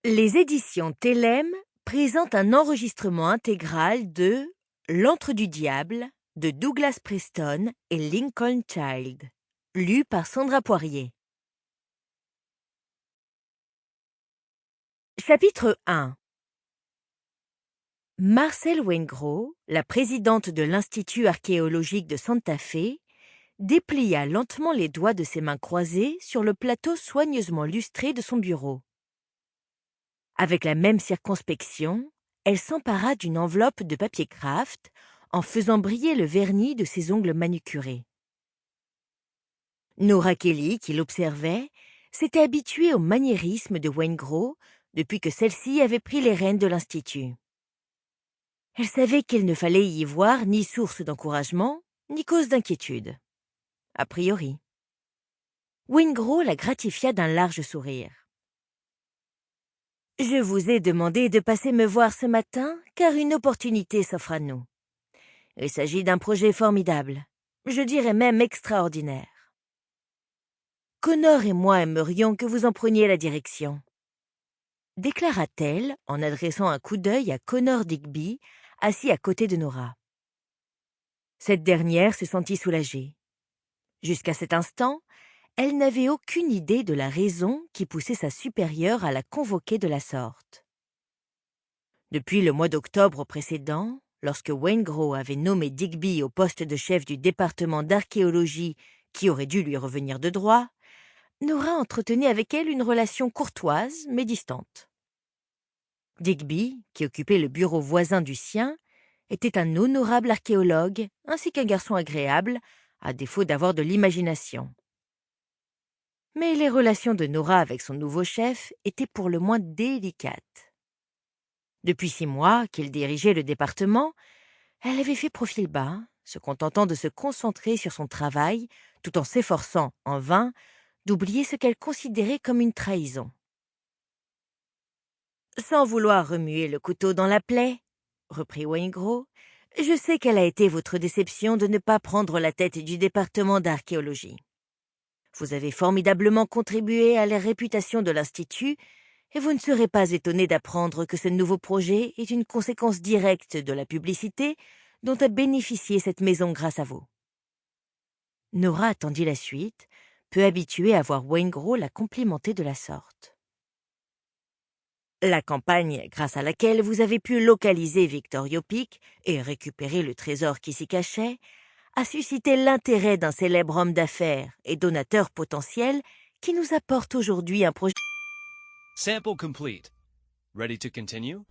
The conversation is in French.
Les éditions Télème présentent un enregistrement intégral de L'Antre du Diable de Douglas Preston et Lincoln Child, lu par Sandra Poirier. Chapitre 1. Marcel Waingro, la présidente de l'Institut archéologique de Santa Fe, déplia lentement les doigts de ses mains croisées sur le plateau soigneusement lustré de son bureau. Avec la même circonspection, elle s'empara d'une enveloppe de papier kraft en faisant briller le vernis de ses ongles manucurés. Nora Kelly, qui l'observait, s'était habituée au maniérisme de Waingro depuis que celle-ci avait pris les rênes de l'Institut. Elle savait qu'il ne fallait y voir ni source d'encouragement, ni cause d'inquiétude. A priori. Waingro la gratifia d'un large sourire. « Je vous ai demandé de passer me voir ce matin car une opportunité s'offre à nous. Il s'agit d'un projet formidable, je dirais même extraordinaire. Connor et moi aimerions que vous en preniez la direction. » déclara-t-elle en adressant un coup d'œil à Connor Digby, assis à côté de Nora. Cette dernière se sentit soulagée. Jusqu'à cet instant, elle n'avait aucune idée de la raison qui poussait sa supérieure à la convoquer de la sorte. Depuis le mois d'octobre précédent, lorsque Waingro avait nommé Digby au poste de chef du département d'archéologie qui aurait dû lui revenir de droit, Nora entretenait avec elle une relation courtoise mais distante. Digby, qui occupait le bureau voisin du sien, était un honorable archéologue ainsi qu'un garçon agréable, à défaut d'avoir de l'imagination. Mais les relations de Nora avec son nouveau chef étaient pour le moins délicates. Depuis 6 mois qu'il dirigeait le département, elle avait fait profil bas, se contentant de se concentrer sur son travail, tout en s'efforçant, en vain, d'oublier ce qu'elle considérait comme une trahison. « Sans vouloir remuer le couteau dans la plaie, » reprit Waingro, « je sais quelle a été votre déception de ne pas prendre la tête du département d'archéologie. Vous avez formidablement contribué à la réputation de l'Institut et vous ne serez pas étonné d'apprendre que ce nouveau projet est une conséquence directe de la publicité dont a bénéficié cette maison grâce à vous. » Nora attendit la suite, peu habituée à voir Waingro la complimenter de la sorte. « La campagne grâce à laquelle vous avez pu localiser Victorio Peak et récupérer le trésor qui s'y cachait a suscité l'intérêt d'un célèbre homme d'affaires et donateur potentiel qui nous apporte aujourd'hui un projet. Sample complete. Ready to continue?